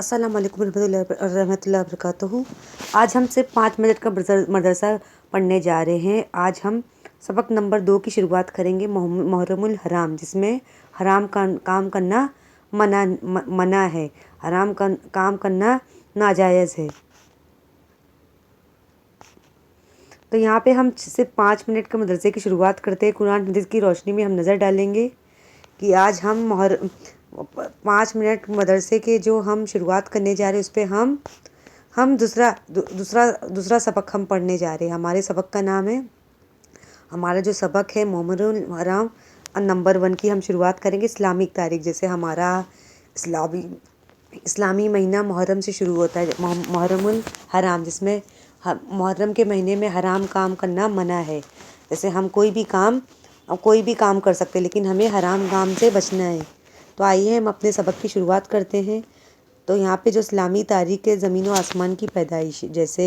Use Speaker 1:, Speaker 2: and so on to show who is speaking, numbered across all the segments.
Speaker 1: السلام علیکم رحمۃ اللہ وبرکاتہ۔ آج ہم صرف 5 منٹ کا مدرسہ پڑھنے جا رہے ہیں۔ آج ہم سبق نمبر 2 کی شروعات کریں گے، محرم الحرام، جس میں حرام کام کرنا منع ہے، حرام کام کرنا ناجائز ہے۔ تو یہاں پہ ہم صرف 5 منٹ کے مدرسے کی شروعات کرتے ہیں۔ قرآن حدیث کی روشنی میں ہم نظر ڈالیں گے کہ آج ہم 5 منٹ مدرسے کے جو ہم شروعات کرنے جا رہے ہیں، اس پہ ہم دوسرا سبق ہم پڑھنے جا رہے ہیں۔ ہمارے سبق کا نام ہے، ہمارا جو سبق ہے محرم الحرام نمبر 1 کی ہم شروعات کریں گے۔ اسلامک تاریخ، جیسے ہمارا اسلامی مہینہ محرم سے شروع ہوتا ہے، محرم الحرام، جس میں محرم کے مہینے میں حرام کام کرنا منع ہے۔ جیسے ہم کوئی بھی کام کر سکتے، لیکن ہمیں حرام کام سے بچنا ہے۔ تو آئیے ہم اپنے سبق کی شروعات کرتے ہیں۔ تو یہاں پہ جو اسلامی تاریخ ہے، زمین و آسمان کی پیدائش، جیسے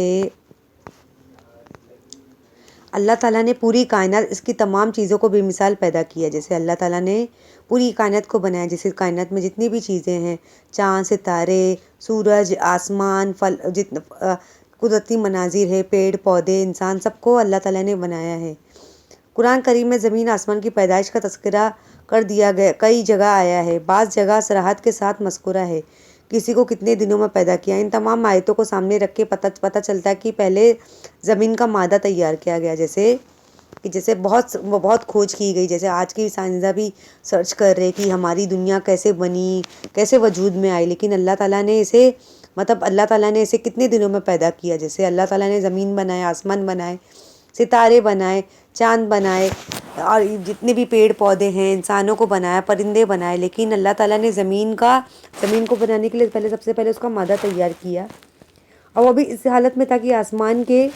Speaker 1: اللہ تعالیٰ نے پوری کائنات، اس کی تمام چیزوں کو بے مثال پیدا کیا۔ جیسے اللہ تعالیٰ نے پوری کائنات کو بنایا، جیسے کائنات میں جتنی بھی چیزیں ہیں، چاند، ستارے، سورج، آسمان، قدرتی مناظر ہے، پیڑ پودے، انسان، سب کو اللہ تعالیٰ نے بنایا ہے۔ قرآن کریم میں زمین آسمان کی پیدائش کا تذکرہ کر دیا گیا، کئی جگہ آیا ہے، بعض جگہ صراحت کے ساتھ مذکورہ ہے، کسی کو کتنے دنوں میں پیدا کیا۔ ان تمام آیتوں کو سامنے رکھ کے پتہ چلتا ہے کہ پہلے زمین کا مادہ تیار کیا گیا، جیسے بہت کھوج کی گئی۔ جیسے آج کی سائنسداں بھی سرچ کر رہے کہ ہماری دنیا کیسے بنی، کیسے وجود میں آئی، لیکن اللہ تعالیٰ نے اسے کتنے دنوں میں پیدا کیا۔ جیسے اللہ تعالیٰ نے زمین بنائے، آسمان بنائے، ستارے بنائے، چاند بنائے، اور جتنے بھی پیڑ پودے ہیں، انسانوں کو بنایا، پرندے بنائے، لیکن اللہ تعالیٰ نے زمین کو بنانے کے لیے سب سے پہلے اس کا مادہ تیار کیا، اور وہ بھی اس حالت میں تھا کہ آسمان کے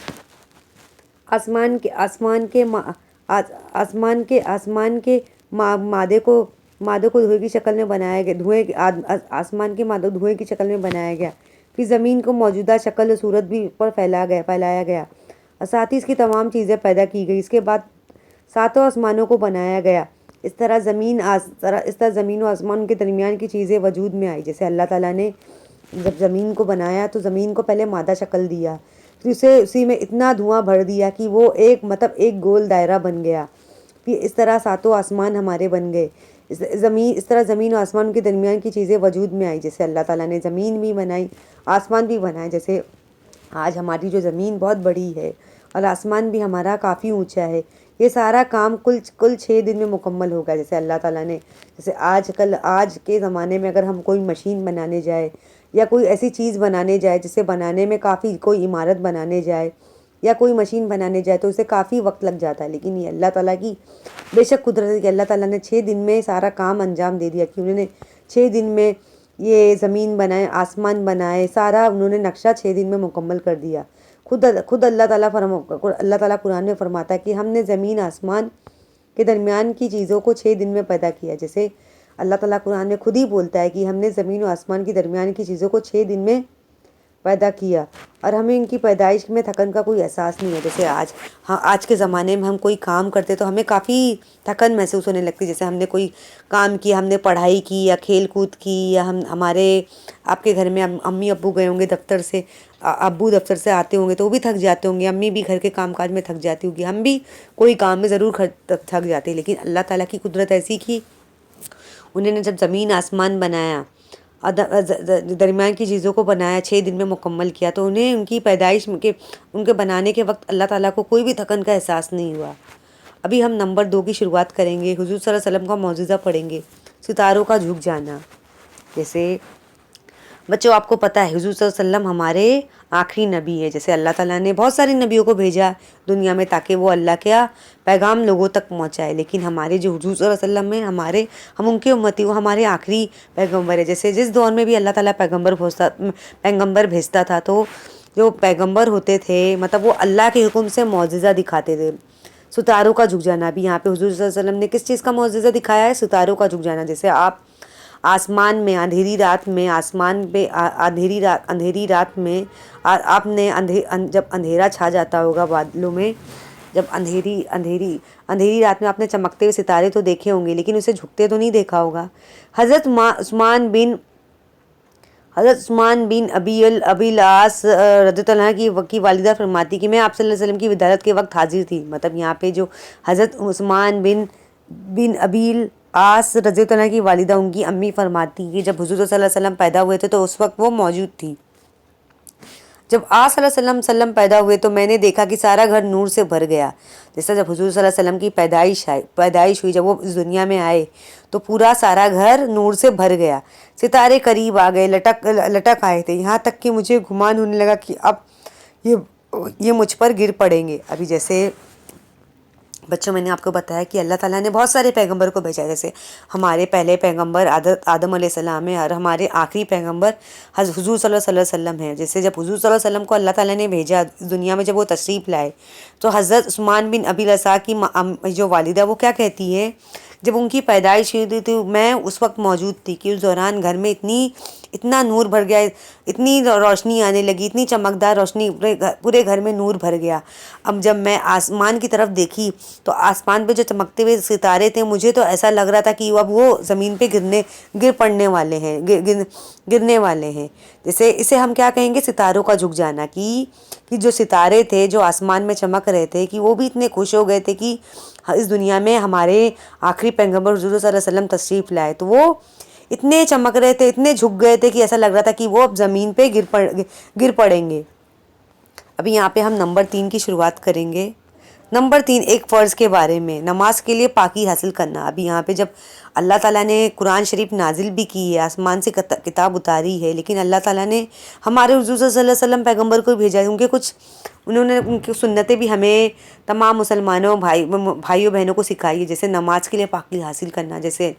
Speaker 1: مادے کو دھوئے کی شکل میں بنایا گیا، آسمان کے مادے کو دھوئے کی شکل میں بنایا گیا، پھر زمین کو موجودہ شکل و صورت بھی پر پھیلایا گیا، اور ساتھ ہی اس کی تمام چیزیں پیدا کی گئی۔ اس کے بعد 7 آسمانوں کو بنایا گیا۔ اس طرح زمین و آسمان کے درمیان کی چیزیں وجود میں آئی۔ جیسے اللہ تعالیٰ نے جب زمین کو بنایا تو زمین کو پہلے مادہ شکل دیا، پھر اسی میں اتنا دھواں بھر دیا کہ وہ ایک گول دائرہ بن گیا، پھر اس طرح 7 آسمان ہمارے بن گئے۔ اس طرح زمین و آسمان کے درمیان کی چیزیں وجود میں آئی۔ جیسے اللہ تعالیٰ نے زمین بھی بنائی، آسمان بھی بنائے۔ جیسے آج ہماری جو زمین بہت بڑی ہے اور آسمان بھی ہمارا کافی اونچا ہے، یہ سارا کام کل 6 دن میں مکمل ہوگا۔ جیسے اللہ تعالیٰ نے آج کے زمانے میں اگر ہم کوئی مشین بنانے جائے یا کوئی ایسی چیز بنانے جائے جسے بنانے میں کوئی عمارت بنانے جائے یا کوئی مشین بنانے جائے تو اسے کافی وقت لگ جاتا ہے، لیکن یہ اللہ تعالیٰ کی بے شک قدرت ہے کہ اللہ تعالیٰ نے 6 دن میں سارا کام انجام دے دیا، کہ انہوں نے 6 دن میں یہ زمین بنائے، آسمان بنائے، سارا انہوں نے نقشہ 6 دن میں مکمل کر دیا۔ خود اللہ تعالیٰ قرآن میں فرماتا ہے کہ ہم نے زمین آسمان کے درمیان کی چیزوں کو 6 دن میں پیدا کیا۔ جیسے اللہ تعالیٰ قرآن میں خود ہی بولتا ہے کہ ہم نے زمین و آسمان کے درمیان کی چیزوں کو 6 دن میں پیدا کیا، اور ہمیں ان کی پیدائش میں تھکن کا کوئی احساس نہیں ہے۔ جیسے آج کے زمانے میں ہم کوئی کام کرتے تو ہمیں کافی تھکن محسوس ہونے لگتی، جیسے ہم نے کوئی کام کیا، ہم نے پڑھائی کی یا کھیل کود کی، یا آپ کے گھر میں امی ابو گئے ہوں گے دفتر سے، ابو دفتر سے آتے ہوں گے تو وہ بھی تھک جاتے ہوں گے، امی بھی گھر کے کام کاج میں تھک جاتی ہوگی، ہم بھی کوئی کام میں ضرور تھک جاتے، لیکن اللہ تعالیٰ کی قدرت ایسی کی انہوں نے جب زمین آسمان بنایا، درمیان کی چیزوں کو بنایا، 6 دن میں مکمل کیا، تو انہیں ان کی پیدائش ان کے بنانے کے وقت اللہ تعالیٰ کو کوئی بھی تھکن کا احساس نہیں ہوا۔ ابھی ہم نمبر 2 کی شروعات کریں گے، حضور صلی اللہ علیہ وسلم کا معجزہ پڑھیں گے، ستاروں کا جھک جانا۔ جیسے بچوں، آپ کو پتہ ہے حضور صلی اللہ علیہ وسلم ہمارے آخری نبی ہے۔ جیسے اللہ تعالیٰ نے بہت سارے نبیوں کو بھیجا دنیا میں تاکہ وہ اللہ کا پیغام لوگوں تک پہنچائے، لیکن ہمارے جو حضور صلی اللہ علیہ وسلم ہیں، ہم ان کے امتی، وہ ہمارے آخری پیغمبر ہے۔ جیسے جس دور میں بھی اللہ تعالیٰ پیغمبر بھیجتا تھا، تو جو پیغمبر ہوتے تھے وہ اللہ کے حکم سے معجزہ دکھاتے تھے۔ ستاروں کا جھک جانا بھی یہاں پہ حضور صلی اللہ علیہ وسلم نے کس چیز کا معجزہ دکھایا ہے؟ ستاروں کا جھک جانا۔ جیسے آپ آسمان میں اندھیری رات میں آپ نے جب اندھیرا چھا جاتا ہوگا بادلوں میں، جب اندھیری رات میں آپ نے چمکتے ہوئے ستارے تو دیکھے ہوں گے، لیکن اسے جھکتے تو نہیں دیکھا ہوگا۔ حضرت حضرت عثمان بن ابی العاص رضی اللہ عنہ کی والدہ فرماتی کہ میں آپ صلی اللہ علیہ وسلم کی ولادت کے وقت حاضر تھی. مطلب یہاں پہ جو حضرت عثمان بن ابی العاص رضی اللہ عنہ کی والدہ، ان کی امی فرماتی کہ جب حضور صلی اللہ علیہ وسلم پیدا ہوئے تھے تو اس وقت وہ موجود تھی. جب آپ صلی اللہ علیہ وسلم پیدا ہوئے تو میں نے دیکھا کہ سارا گھر نور سے بھر گیا. جیسا جب حضور صلی اللہ علیہ وسلم کی پیدائش ہوئی، جب وہ اس دنیا میں آئے تو پورا سارا گھر نور سے بھر گیا. ستارے قریب آ گئے، لٹک آئے تھے، یہاں تک کہ مجھے گمان ہونے لگا کہ اب یہ مجھ پر گر پڑیں گے. ابھی جیسے بچوں میں نے آپ کو بتایا کہ اللہ تعالیٰ نے بہت سارے پیغمبر کو بھیجا. جیسے ہمارے پہلے پیغمبر آدم علیہ السلام ہے، اور ہمارے آخری پیغمبر حضور صلی اللہ علیہ وسلم ہے. جیسے جب حضور صلی اللہ علیہ وسلم کو اللہ تعالیٰ نے بھیجا دنیا میں، جب وہ تشریف لائے تو حضرت عثمان بن ابی العاص کی جو والدہ، وہ کیا کہتی ہے، جب ان کی پیدائش ہوئی تھی میں اس وقت موجود تھی کہ اس دوران گھر میں اتنا نور بھر گیا، اتنی روشنی آنے لگی، اتنی چمکدار روشنی، پورے گھر میں نور بھر گیا. اب جب میں آسمان کی طرف دیکھی تو آسمان پہ جو چمکتے ہوئے ستارے تھے، مجھے تو ایسا لگ رہا تھا کہ اب وہ زمین پہ گرنے والے ہیں. جیسے اسے ہم کیا کہیں گے، ستاروں کا جھک جانا. کہ جو ستارے تھے جو آسمان میں چمک رہے تھے، کہ وہ بھی اتنے خوش ہو گئے تھے کہ اس دنیا میں ہمارے آخری پیغمبر حضور صلی اللہ علیہ وسلم تشریف لائے. تو وہ اتنے چمک رہے تھے، اتنے جھک گئے تھے کہ ایسا لگ رہا تھا کہ وہ اب زمین پہ گر پڑیں گے. ابھی یہاں پہ ہم نمبر 3 کی شروعات کریں گے. نمبر 3، ایک فرض کے بارے میں، نماز کے لیے پاکی حاصل کرنا. ابھی یہاں پہ جب اللہ تعالیٰ نے قرآن شریف نازل بھی کی ہے، آسمان سے کتاب اتاری ہے، لیکن اللہ تعالیٰ نے ہمارے حضور صلی اللہ علیہ وسلم پیغمبر کو بھیجا ہے. ان کی سنتیں بھی ہمیں تمام مسلمانوں بھائیوں بہنوں کو سکھائی ہے. جیسے نماز کے لیے پاکی حاصل کرنا، جیسے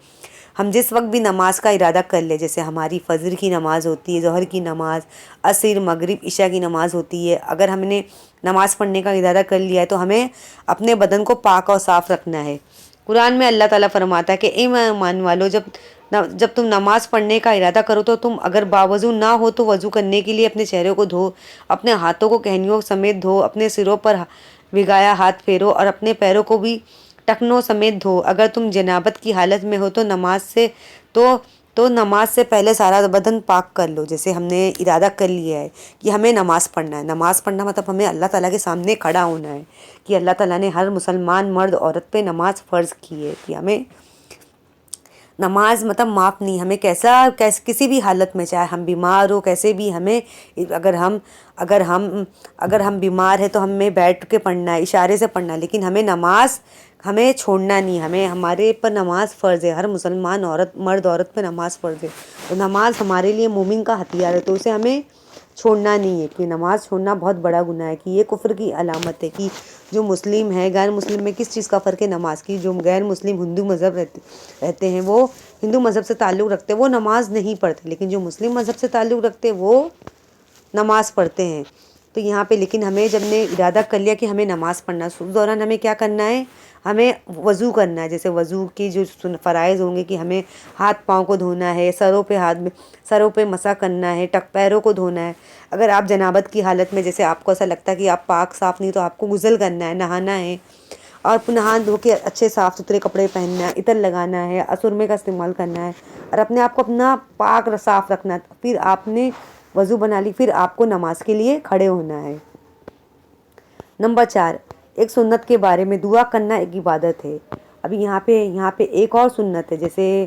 Speaker 1: ہم جس وقت بھی نماز کا ارادہ کر لیں، جیسے ہماری فجر کی نماز ہوتی ہے، ظہر کی نماز، عصر، مغرب، عشاء کی نماز ہوتی ہے. اگر ہم نے نماز پڑھنے کا ارادہ کر لیا ہے تو ہمیں اپنے بدن کو پاک اور صاف رکھنا ہے. قرآن میں اللہ تعالیٰ فرماتا ہے کہ اے ایمان والو، جب تم نماز پڑھنے کا ارادہ کرو تو تم اگر باوضو نہ ہو تو وضو کرنے کے لیے اپنے چہرے کو دھو، اپنے ہاتھوں کو کہنیوں سمیت دھو، اپنے سروں پر بھگایا ہاتھ پھیرو اور اپنے پیروں کو بھی ٹخنوں سمیت دھو. اگر تم جنابت کی حالت میں ہو تو نماز سے پہلے سارا بدن پاک کر لو. جیسے ہم نے ارادہ کر لیا ہے کہ ہمیں نماز پڑھنا ہے. نماز پڑھنا مطلب ہمیں اللہ تعالیٰ کے سامنے کھڑا ہونا ہے، کہ اللہ تعالیٰ نے ہر مسلمان مرد عورت پہ نماز فرض کی ہے، کہ ہمیں نماز مطلب معاف نہیں. ہمیں کسی بھی حالت میں، چاہے ہم بیمار ہو، کیسے بھی ہمیں، اگر ہم بیمار ہیں تو ہمیں بیٹھ کے پڑھنا ہے، اشارے سے پڑھنا ہے، لیکن ہمیں چھوڑنا نہیں. ہمارے پر نماز فرض ہے. ہر مسلمان مرد عورت پہ نماز فرض ہے. تو نماز ہمارے لیے مومن کا ہتھیار ہے، تو اسے ہمیں چھوڑنا نہیں ہے. کہ نماز چھوڑنا بہت بڑا گناہ ہے، کہ یہ کفر کی علامت ہے. کہ جو مسلم ہے، غیر مسلم میں کس چیز کا فرق ہے؟ نماز کی. جو غیر مسلم ہندو مذہب رہتے ہیں، وہ ہندو مذہب سے تعلق رکھتے ہیں، وہ نماز نہیں پڑھتے. لیکن جو مسلم مذہب سے تعلق رکھتے ہیں وہ نماز پڑھتے ہیں. تو یہاں پہ لیکن ہمیں جب نے ارادہ کر لیا کہ ہمیں نماز پڑھنا ہے، اس دوران ہمیں کیا کرنا ہے؟ ہمیں وضو کرنا ہے. جیسے وضو کی جو فرائض ہوں گے کہ ہمیں ہاتھ پاؤں کو دھونا ہے، سروں پہ مسح کرنا ہے، پیروں کو دھونا ہے. اگر آپ جنابت کی حالت میں، جیسے آپ کو ایسا لگتا ہے کہ آپ پاک صاف نہیں، تو آپ کو غسل کرنا ہے، نہانا ہے، اور نہا دھو کے اچھے صاف ستھرے کپڑے پہننا ہے، عطر لگانا ہے، سرمے کا استعمال کرنا ہے، اور اپنے آپ کو اپنا پاک صاف رکھنا ہے. پھر آپ نے وضو بنا لی، پھر آپ کو نماز کے لیے کھڑے ہونا ہے. نمبر 4، ایک سنت کے بارے میں، دعا کرنا ایک عبادت ہے. ابھی یہاں پہ ایک اور سنت ہے. جیسے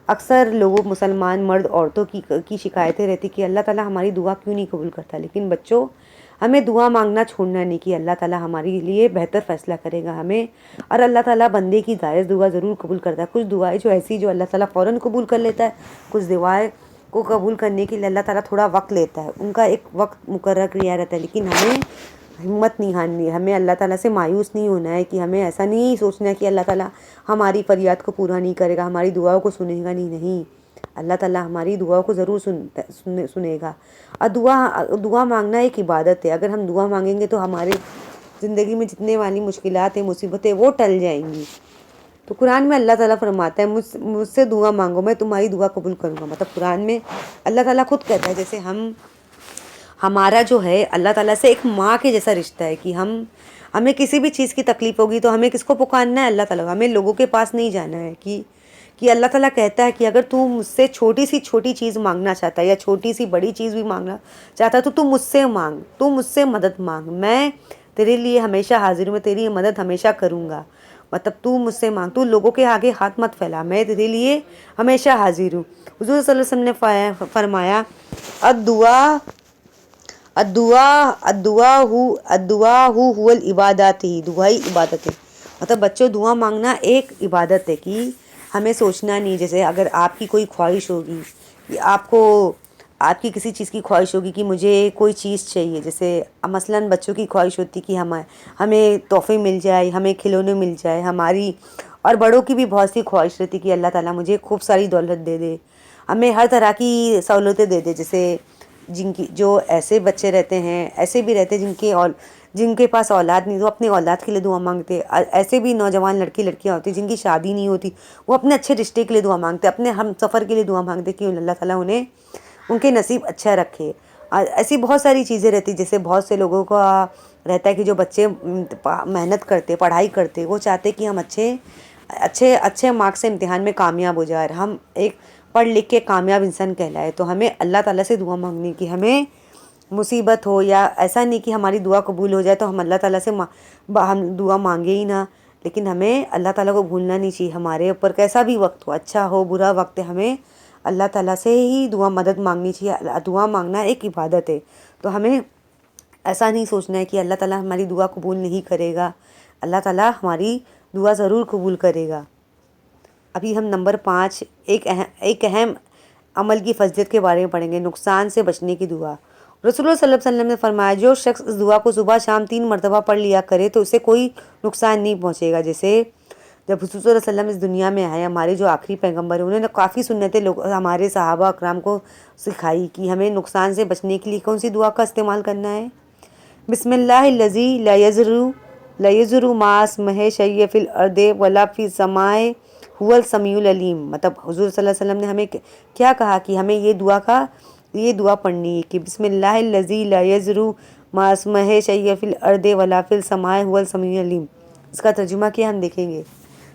Speaker 1: اکثر لوگوں، مسلمان مرد عورتوں کی شکایتیں رہتی کہ اللہ تعالیٰ ہماری دعا کیوں نہیں قبول کرتا. لیکن بچوں، ہمیں دعا مانگنا چھوڑنا نہیں، کہ اللہ تعالیٰ ہمارے لیے بہتر فیصلہ کرے گا ہمیں. اور اللہ تعالیٰ بندے کی جائز دعا ضرور قبول کرتا ہے. کچھ دعائیں جو اللہ تعالیٰ فوراً قبول کر لیتا ہے، کچھ دعائیں کو قبول کرنے کے لیے اللہ تعالیٰ تھوڑا وقت لیتا ہے. ان کا ایک وقت مقرر کیا رہتا ہے. لیکن ہمیں ہمت نہیں ہارنی ہے، ہمیں اللہ تعالیٰ سے مایوس نہیں ہونا ہے. کہ ہمیں ایسا نہیں سوچنا ہے کہ اللہ تعالیٰ ہماری فریاد کو پورا نہیں کرے گا، ہماری دعاؤں کو سنے گا. نہیں، اللہ تعالیٰ ہماری دعاؤں کو ضرور سنے گا. اور دعا مانگنا ایک عبادت ہے. اگر ہم دعا مانگیں گے تو ہمارے زندگی میں جتنے والی مشکلات ہیں، مصیبتیں، وہ ٹل جائیں گی. تو قرآن میں اللہ تعالیٰ فرماتا ہے، مجھ سے دعا مانگو، میں تمہاری دعا قبول کروں گا. مطلب قرآن میں اللہ تعالیٰ خود کہتا ہے، جیسے ہمارا جو ہے اللہ تعالیٰ سے ایک ماں کے جیسا رشتہ ہے. کہ ہمیں کسی بھی چیز کی تکلیف ہوگی تو ہمیں کس کو پکارنا ہے؟ اللہ تعالیٰ. ہمیں لوگوں کے پاس نہیں جانا ہے کہ کہ اللہ تعالیٰ کہتا ہے کہ اگر تو مجھ سے چھوٹی سی چھوٹی چیز مانگنا چاہتا ہے یا چھوٹی سی بڑی چیز بھی مانگنا چاہتا ہے تو تم مجھ سے مانگ، تو مجھ سے مدد مانگ، میں تیرے لیے ہمیشہ حاضر ہوں، میں تیری مدد ہمیشہ کروں گا۔ مطلب تو مجھ سے مانگ، تو لوگوں کے آگے ہاتھ مت پھیلا، میں تیرے لیے ہمیشہ حاضر ہوں۔ حضور صلی اللہ علیہ وسلم نے فرمایا الدعا الدعا هو العبادات، ہی دعائی عبادت ہے۔ مطلب بچوں دعا مانگنا ایک عبادت ہے، کہ ہمیں سوچنا نہیں، جیسے اگر آپ کی کوئی خواہش ہوگی کہ آپ کی کسی چیز کی خواہش ہوگی کہ مجھے کوئی چیز چاہیے، جیسے مثلاً بچوں کی خواہش ہوتی کہ ہمیں تحفے مل جائے، ہمیں کھلونے مل جائے ہماری، اور بڑوں کی بھی بہت سی خواہش رہتی کہ اللہ تعالیٰ مجھے خوب ساری دولت دے دے، ہمیں ہر طرح کی سہولتیں دے دے۔ جیسے جو ایسے بچے رہتے ہیں، ایسے بھی رہتے ہیں جن کے پاس اولاد نہیں، وہ اپنی اولاد کے لیے دعا مانگتے، ایسے بھی نوجوان لڑکیاں ہوتی جن کی شادی نہیں ہوتی، وہ اپنے اچھے رشتے کے لیے دعا مانگتے، اپنے ہم سفر کے لیے دعا مانگتے کہ اللہ تعالیٰ انہیں ان کے نصیب اچھا رکھے۔ ایسی بہت ساری چیزیں رہتی، جیسے بہت سے لوگوں کا رہتا ہے کہ جو بچے محنت کرتے، پڑھائی کرتے، وہ چاہتے کہ ہم اچھے مارکس سے امتحان میں کامیاب ہو جائے، ہم ایک پڑھ لکھ کے کامیاب انسان کہلائے۔ تو ہمیں اللہ تعالیٰ سے دعا مانگنی کہ ہمیں مصیبت ہو، یا ایسا نہیں کہ ہماری دعا قبول ہو جائے تو ہم اللہ تعالیٰ سے ہم دعا مانگے ہی نہ، لیکن ہمیں اللہ تعالیٰ کو بھولنا نہیں چاہیے۔ ہمارے اوپر کیسا بھی وقت ہو، اچھا ہو برا وقت ہے، ہمیں اللہ تعالیٰ سے ہی مدد مانگنی چاہیے۔ دعا مانگنا ایک عبادت ہے، تو ہمیں ایسا نہیں سوچنا ہے کہ اللہ تعالیٰ ہماری دعا قبول نہیں کرے گا، اللہ تعالیٰ ہماری دعا ضرور قبول کرے گا۔ ابھی ہم نمبر 5 ایک اہم عمل کی فضیلت کے بارے میں پڑھیں گے، نقصان سے بچنے کی دعا۔ رسول اللہ صلی اللہ علیہ وسلم نے فرمایا جو شخص اس دعا کو صبح شام 3 مرتبہ پڑھ لیا کرے تو اسے کوئی نقصان نہیں پہنچے گا۔ جیسے جب حضور صلی اللہ علیہ وسلم اس دنیا میں آئے، ہمارے جو آخری پیغمبر ہیں، انہوں نے کافی سنتیں ہمارے صحابہ اکرام کو سکھائی کہ ہمیں نقصان سے بچنے کے لیے کون سی دعا کا استعمال کرنا ہے۔ بسم اللہ الذی لا یضر مع اسمہ شیء فی الارض ولا فی السماء هو السمیع العلیم۔ مطلب حضور صلی اللہ علیہ وسلم نے ہمیں کیا کہا کہ ہمیں یہ دعا پڑھنی ہے کہ بسم اللہ الذی لا یضر مع اسمہ شیء فی الارض ولا فی السماء هو السمیع العلیم۔ اس کا ترجمہ کیا ہم دیکھیں گے۔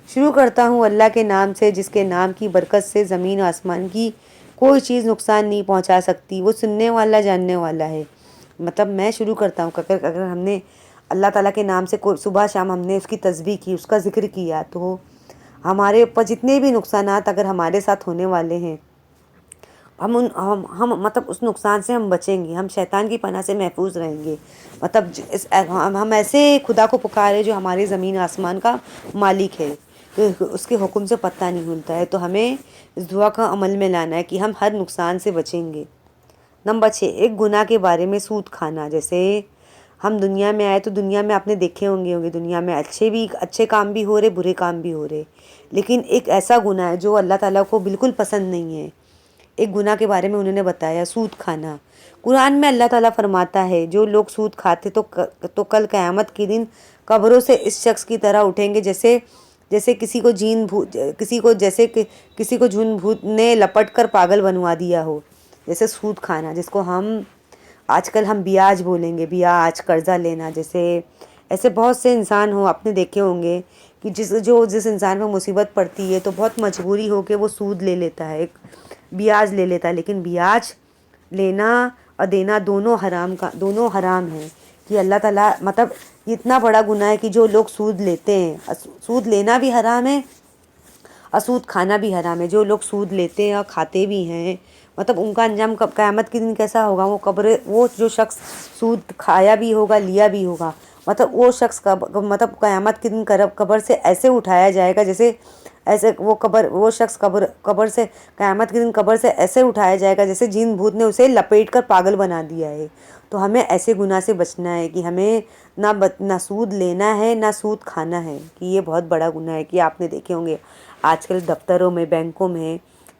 Speaker 1: شروع کرتا ہوں اللہ کے نام سے جس کے نام کی برکت سے زمین و آسمان کی کوئی چیز نقصان نہیں پہنچا سکتی، وہ سننے والا جاننے والا ہے۔ مطلب میں شروع کرتا ہوں کہ اگر ہم نے اللہ تعالیٰ کے نام سے صبح شام ہم نے اس کی تسبیح کی، اس کا ذکر کیا، تو ہمارے اوپر جتنے بھی نقصانات اگر ہمارے ساتھ ہونے والے ہیں، ہم مطلب اس نقصان سے ہم بچیں گے، ہم شیطان کی پناہ سے محفوظ رہیں گے۔ مطلب ہم ایسے خدا کو پکارے جو ہمارے زمین آسمان کا مالک ہے، اس کے حکم سے پتہ نہیں ہلتا ہے، تو ہمیں اس دعا کا عمل میں لانا ہے کہ ہم ہر نقصان سے بچیں گے۔ نمبر 6 ایک گناہ کے بارے میں سود کھانا۔ جیسے ہم دنیا میں آئے تو دنیا میں آپ نے دیکھے ہوں گے دنیا میں اچھے کام بھی ہو رہے، برے کام بھی ہو رہے، لیکن ایک ایسا گناہ ہے جو اللہ تعالیٰ کو بالکل پسند نہیں ہے۔ ایک گناہ کے بارے میں انہوں نے بتایا سود کھانا۔ قرآن میں اللہ تعالیٰ فرماتا ہے جو لوگ سود کھاتے تو کل قیامت کے دن قبروں سے اس شخص کی طرح اٹھیں گے جیسے کسی کو جھون بھوت نے لپٹ کر پاگل بنوا دیا ہو۔ جیسے سود کھانا، جس کو آج کل ہم بیاج بولیں گے، بیاج قرضہ لینا۔ جیسے ایسے بہت سے انسان آپ نے دیکھے ہوں گے کہ جس انسان پہ مصیبت پڑتی ہے تو بہت مجبوری ہو کے وہ سود لے لیتا ہے، ایک بیاج لے لیتا ہے، لیکن بیاج لینا اور دینا دونوں حرام ہیں، کہ اللہ تعالیٰ مطلب یہ اتنا بڑا گناہ ہے کہ جو لوگ سود لیتے ہیں، سود لینا بھی حرام ہے اور سود کھانا بھی حرام ہے۔ جو لوگ سود لیتے ہیں اور کھاتے بھی ہیں، مطلب ان کا انجام قیامت کے دن کیسا ہوگا؟ وہ جو شخص سود کھایا بھی ہوگا، لیا بھی ہوگا، مطلب وہ شخص مطلب قیامت کے دن قبر سے ایسے اٹھایا جائے گا وہ شخص قبر سے قیامت کے دن قبر سے ایسے اٹھایا جائے گا جیسے جن بھوت نے اسے لپیٹ کر پاگل بنا دیا ہے۔ تو ہمیں ایسے گناہ سے بچنا ہے کہ ہمیں نہ سود لینا ہے نہ سود کھانا ہے، کہ یہ بہت بڑا گناہ ہے۔ کہ آپ نے دیکھے ہوں گے آج کل دفتروں میں، بینکوں میں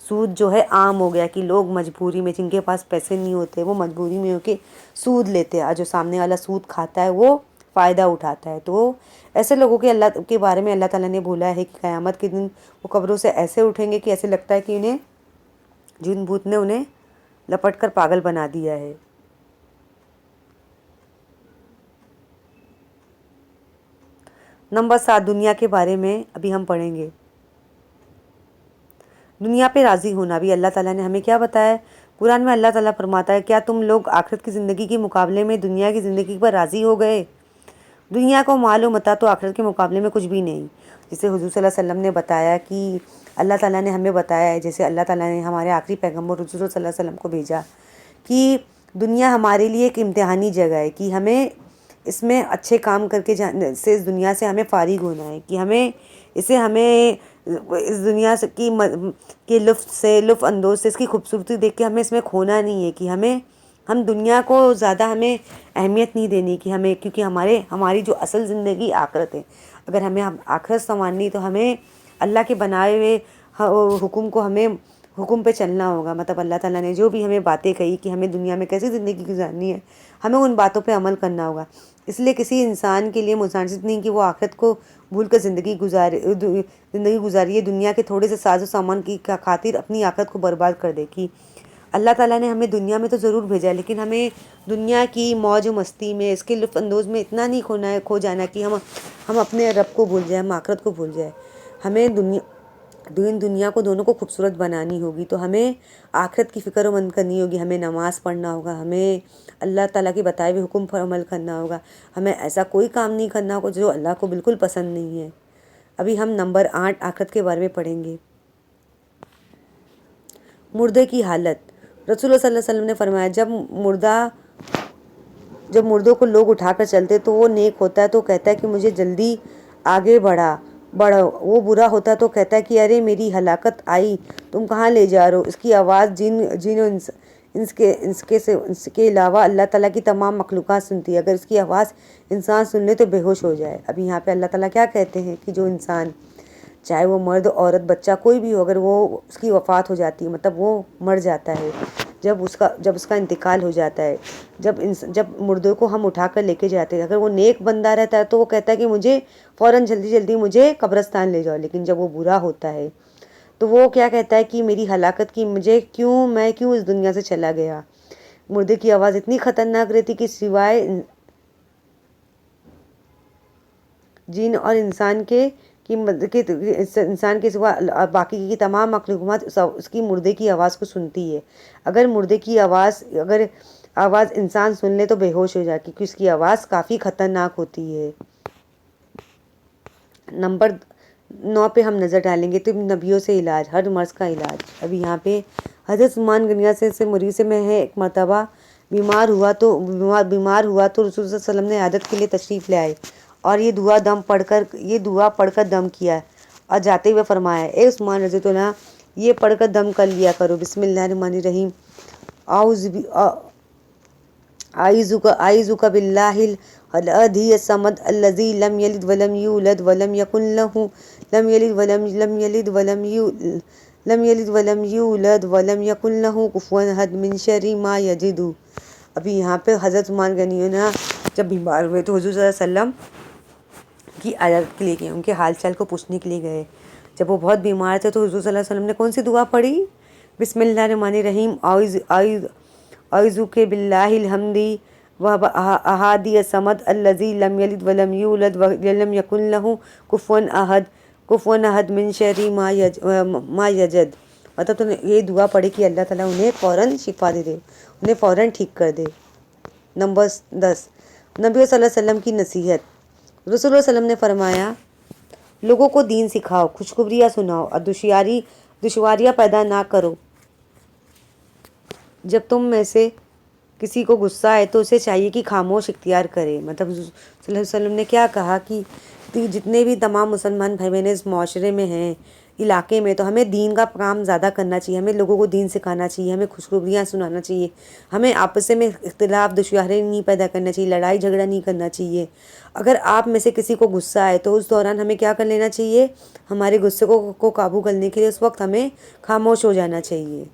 Speaker 1: سود جو ہے عام ہو گیا، کہ لوگ مجبوری میں، جن کے پاس پیسے نہیں ہوتے وہ مجبوری میں ہو کے سود لیتے ہیں، اور جو سامنے والا سود کھاتا ہے وہ فائدہ اٹھاتا ہے۔ تو ایسے لوگوں کے بارے میں اللہ تعالیٰ نے بولا ہے کہ قیامت کے دن وہ قبروں سے ایسے اٹھیں گے کہ ایسے لگتا ہے کہ جن بھوت نے انہیں لپٹ کر پاگل بنا دیا ہے۔ نمبر 7 دنیا کے بارے میں ابھی ہم پڑھیں گے۔ دنیا پہ راضی ہونا بھی اللہ تعالیٰ نے ہمیں کیا بتایا ہے؟ قرآن میں اللہ تعالیٰ فرماتا ہے کیا تم لوگ آخرت کی زندگی کے مقابلے میں دنیا کی زندگی پر راضی ہو گئے؟ دنیا کو مال و متاع تو آخرت کے مقابلے میں کچھ بھی نہیں. جسے حضور صلی اللہ علیہ وسلم نے بتایا کہ اللہ تعالیٰ نے ہمیں بتایا ہے، جیسے اللہ تعالیٰ نے ہمارے آخری پیغمبر حضور صلی اللہ علیہ وسلم کو بھیجا کہ دنیا ہمارے لیے ایک امتحانی جگہ ہے، کہ ہمیں اس میں اچھے کام کر کے سے اس دنیا سے ہمیں فارغ ہونا ہے، کہ ہمیں اس دنیا سے کی لطف اندوز سے، اس کی خوبصورتی دیکھ کے ہمیں اس میں کھونا نہیں ہے، کہ ہم دنیا کو زیادہ ہمیں اہمیت نہیں دینی، کہ کیونکہ ہماری جو اصل زندگی آخرت ہے. اگر ہمیں آخرت سنوارنی تو ہمیں اللہ کے بنائے ہوئے حکم پہ چلنا ہوگا. مطلب اللہ تعالیٰ نے جو بھی ہمیں باتیں کہی کہ ہمیں دنیا میں کیسی زندگی گزارنی ہے، ہمیں ان باتوں پہ عمل کرنا ہوگا. اس لیے کسی انسان کے لیے مناسب نہیں کہ وہ آخرت کو بھول کر زندگی گزاری ہے، دنیا کے تھوڑے سے ساز و سامان کی خاطر اپنی آخرت کو برباد کر دے. کہ اللہ تعالیٰ نے ہمیں دنیا میں تو ضرور بھیجا ہے، لیکن ہمیں دنیا کی موج و مستی میں، اس کے لطف اندوز میں اتنا نہیں کھو جانا کہ ہم اپنے رب کو بھول جائیں، ہم آخرت کو بھول جائیں. ہمیں دنیا کو دونوں کو خوبصورت بنانی ہوگی تو ہمیں آخرت کی فکر و مند کرنی ہوگی. ہمیں نماز پڑھنا ہوگا، ہمیں اللہ تعالیٰ کے بتائے ہوئے حکم پر عمل کرنا ہوگا. ہمیں ایسا کوئی کام نہیں کرنا ہوگا جو اللہ کو بالکل پسند نہیں ہے. ابھی ہم نمبر 8 آخرت کے بارے میں پڑھیں گے. مردے کی حالت. رسول اللہ صلی اللہ علیہ وسلم نے فرمایا جب مردوں کو لوگ اٹھا کر چلتے تو وہ نیک ہوتا ہے تو کہتا ہے کہ مجھے جلدی آگے بڑھو. وہ برا ہوتا ہے تو کہتا ہے کہ ارے میری ہلاکت آئی، تم کہاں لے جا رہے ہو. اس کی آواز جن و انس کے علاوہ اللہ تعالیٰ کی تمام مخلوقات سنتی ہے. اگر اس کی آواز انسان سن لے تو بے ہوش ہو جائے. ابھی یہاں پہ اللہ تعالیٰ کیا کہتے ہیں کہ جو انسان، چاہے وہ مرد عورت بچہ کوئی بھی ہو، اگر اس کی وفات ہو جاتی ہے، مطلب وہ مر جاتا ہے، جب اس کا انتقال ہو جاتا ہے، جب مردوں کو ہم اٹھا کر لے کے جاتے ہیں، اگر وہ نیک بندہ رہتا ہے تو وہ کہتا ہے کہ مجھے فوراً جلدی مجھے قبرستان لے جاؤ. لیکن جب وہ برا ہوتا ہے تو وہ کیا کہتا ہے کہ میری ہلاکت کی، میں کیوں اس دنیا سے چلا گیا. مردے کی آواز اتنی خطرناک رہتی کہ سوائے جن اور انسان کے سوا باقی کی تمام مخلوقات اس کی مردے کی آواز کو سنتی ہے. اگر مردے کی آواز انسان سن لے تو بے ہوش ہو جائے، کیونکہ اس کی آواز کافی خطرناک ہوتی ہے. نمبر 9 پہ ہم نظر ڈالیں گے تو نبیوں سے علاج، ہر مرض کا علاج. ابھی یہاں پہ حضرت عثمان غنیہ سے مریض میں ہے. ایک مرتبہ بیمار ہوا تو رسول صلی اللہ علیہ وسلم نے عیادت کے لیے تشریف لے آئے اور یہ دعا پڑھ کر دم کیا اور جاتے ہوئے فرمایا، اے عثمان رضی اللہ عنہ، یہ پڑھ کر دم کر لیا کرو. بسم اللہ الرحمن الرحیم. اعوذ باللہ الاحد الصمد الذی لم یلد ولم یولد ولم یکن لہ کفوا احد من شر ما یجد. ابھی یہاں پہ حضرت عثمان غنی جب بیمار ہوئے تو حضور صلی اللہ علیہ وسلم کی عیادت کے لیے گئے، ان کے حال چال کو پوچھنے کے لیے گئے. جب وہ بہت بیمار تھے تو حضور صلی اللہ علیہ وسلم نے کون سی دعا پڑھی؟ بسم اللہ الرحمن الرحیم. اعوذ باللہ الحمدی احادی الصمد الذی لم یلد ولم یولد ولم یکن لہ کفوا احد من شر ما یجد. مطلب تو یہ دعا پڑھی کہ اللہ تعالیٰ انہیں فوراً شفا دے دے، انہیں فوراً ٹھیک کر دے. نمبر 10 نبی صلی اللہ علیہ وسلم کی نصیحت. رسول اللہ صلی اللہ علیہ وسلم نے فرمایا، لوگوں کو دین سکھاؤ، خوشخبریاں سناؤ اور دشواریاں پیدا نہ کرو. جب تم میں سے کسی کو غصہ آئے تو اسے چاہیے کہ خاموش اختیار کرے. مطلب صلی اللہ علیہ وسلم نے کیا کہا کہ جتنے بھی تمام مسلمان بھائی بہن اس معاشرے میں ہیں، علاقے میں، تو ہمیں دین کا کام زیادہ کرنا چاہیے، ہمیں لوگوں کو دین سکھانا چاہیے، ہمیں خوشخبریاں سنانا چاہیے، ہمیں آپس میں اختلاف دشواریاں نہیں پیدا کرنا چاہیے، لڑائی جھگڑا نہیں کرنا چاہیے. اگر آپ میں سے کسی کو غصہ آئے تو اس دوران ہمیں کیا کر لینا چاہیے؟ ہمارے غصے کو قابو کرنے کے لیے اس وقت ہمیں خاموش ہو جانا چاہیے.